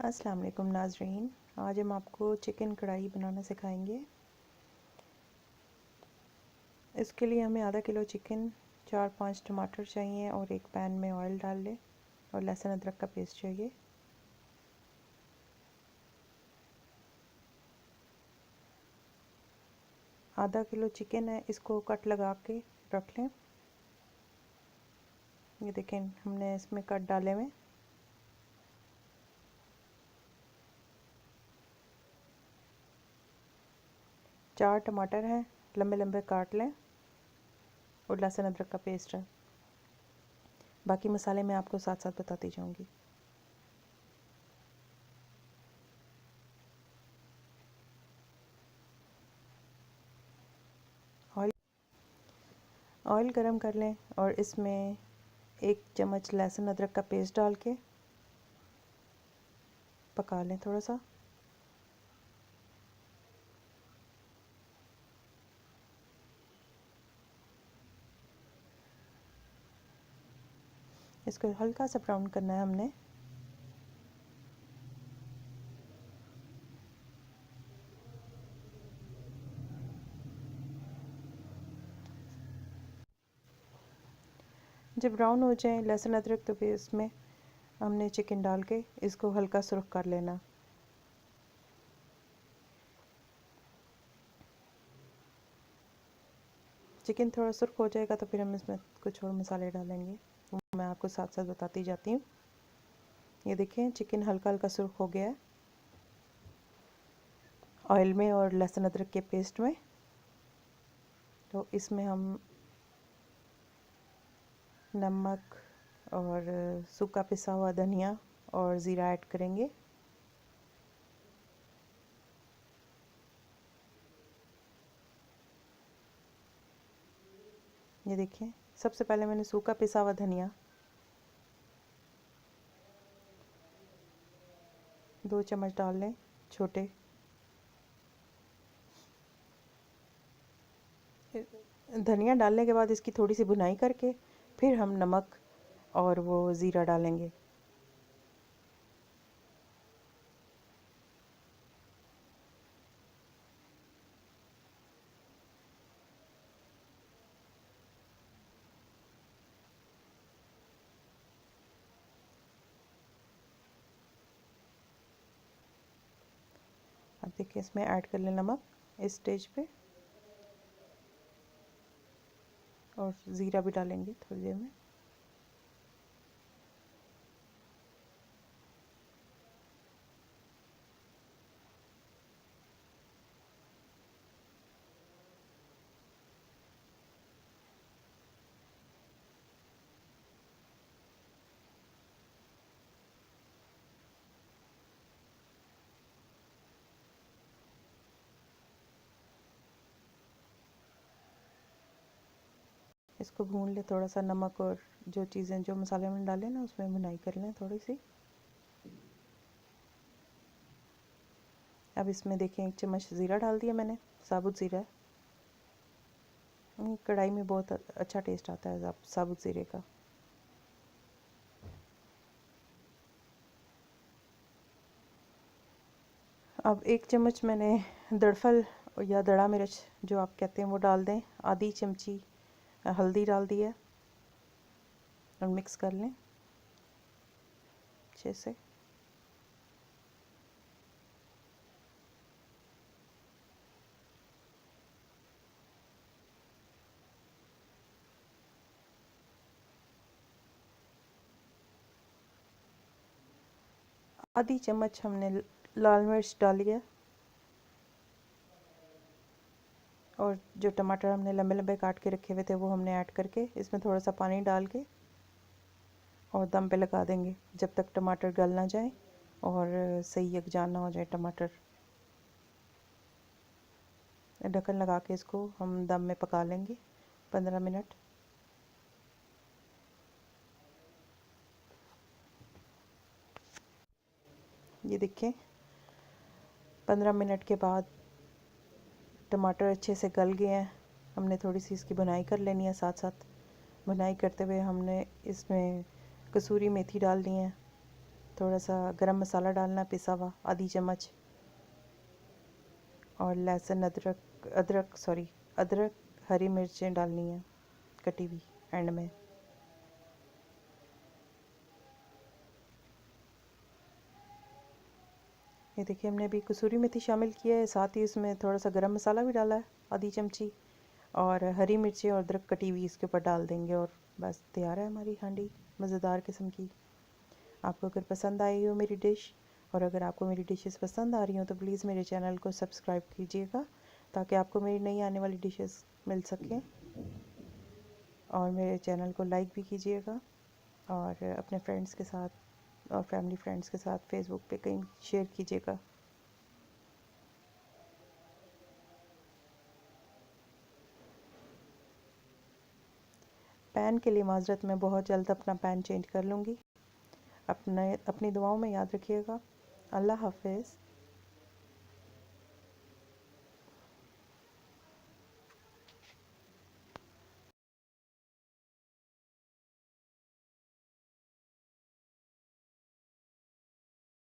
अस्सलाम वालेकुम नाज़रीन। आज हम आपको चिकन कढ़ाई बनाना सिखाएंगे। इसके लिए हमें आधा किलो चिकन, 4-5 टमाटर चाहिए और एक पैन में ऑयल डाल लें और लहसुन अदरक का पेस्ट चाहिए। आधा किलो चिकन है, इसको कट लगा के रख लें। ये देखें, हमने इसमें कट डाले हुए। चार टमाटर हैं, लंबे लंबे काट लें और लहसुन अदरक का पेस्ट है। बाकी मसाले मैं आपको साथ साथ बताती जाऊंगी। ऑयल गरम कर लें और इसमें 1 चम्मच लहसुन अदरक का पेस्ट डाल के पका लें थोड़ा सा। इसको हल्का सा ब्राउन करना है हमने। जब ब्राउन हो जाए लहसुन अदरक, तो फिर इसमें हमने चिकन डाल के इसको हल्का सुर्ख कर लेना। चिकन थोड़ा सुर्ख हो जाएगा तो फिर हम इसमें कुछ और मसाले डालेंगे, वो मैं आपको साथ साथ बताती जाती हूँ। ये देखें, चिकन हल्का हल्का सुर्ख हो गया है ऑयल में और लहसुन अदरक के पेस्ट में। तो इसमें हम नमक और सूखा पिसा हुआ धनिया और ज़ीरा ऐड करेंगे। ये देखिए, सबसे पहले मैंने सूखा पिसा हुआ धनिया 2 चम्मच डाल लें, छोटे। धनिया डालने के बाद इसकी थोड़ी सी भुनाई करके फिर हम नमक और वो ज़ीरा डालेंगे। अब देखिए, इसमें ऐड कर लें नमक इस स्टेज पे, और ज़ीरा भी डालेंगे थोड़ी देर में। इसको भून लें थोड़ा सा, नमक और जो चीज़ें जो मसाले हमने डाले ना उसमें भुनाई कर लें थोड़ी सी। अब इसमें देखें, 1 चम्मच ज़ीरा डाल दिया मैंने, साबुत ज़ीरा। कढ़ाई में बहुत अच्छा टेस्ट आता है साबुत ज़ीरे का। अब 1 चम्मच मैंने दड़फल या दड़ा मिर्च जो आप कहते हैं वो डाल दें। आधी चमची हल्दी डाल दी है और मिक्स कर लें अच्छे से। आधी चम्मच हमने लाल मिर्च डाली है और जो टमाटर हमने लंबे लंबे काट के रखे हुए थे वो हमने ऐड करके इसमें थोड़ा सा पानी डाल के और दम पे लगा देंगे जब तक टमाटर गल ना जाए और सही यकजान ना हो जाए टमाटर। ढक्कन लगा के इसको हम दम में पका लेंगे 15 मिनट। ये देखिए, 15 मिनट के बाद टमाटर अच्छे से गल गए हैं। हमने थोड़ी सी इसकी भुनाई कर लेनी है। साथ साथ भुनाई करते हुए हमने इसमें कसूरी मेथी डाल दी है थोड़ा सा गरम मसाला डालना पिसा हुआ आधी चम्मच, और लहसुन अदरक हरी मिर्चें डालनी है कटी हुई एंड में। ये देखिए हमने अभी कसूरी मेथी शामिल किया है, साथ ही उसमें थोड़ा सा गरम मसाला भी डाला है आधी चमची, और हरी मिर्चें और अदरक कटी हुई इसके ऊपर डाल देंगे, और बस तैयार है हमारी हांडी मज़ेदार किस्म की। आपको अगर पसंद आई हो मेरी डिश, और अगर आपको मेरी डिशेस पसंद आ रही हो, तो प्लीज़ मेरे चैनल को सब्सक्राइब कीजिएगा ताकि आपको मेरी नई आने वाली डिशेस मिल सकें, और मेरे चैनल को लाइक भी कीजिएगा, और अपने फ्रेंड्स के साथ और फैमिली फ्रेंड्स के साथ फेसबुक पे कहीं शेयर कीजिएगा। पैन के लिए माजरत, मैं बहुत जल्द अपना पैन चेंज कर लूँगी। अपनी दुआओं में याद रखिएगा। अल्लाह हाफिज़।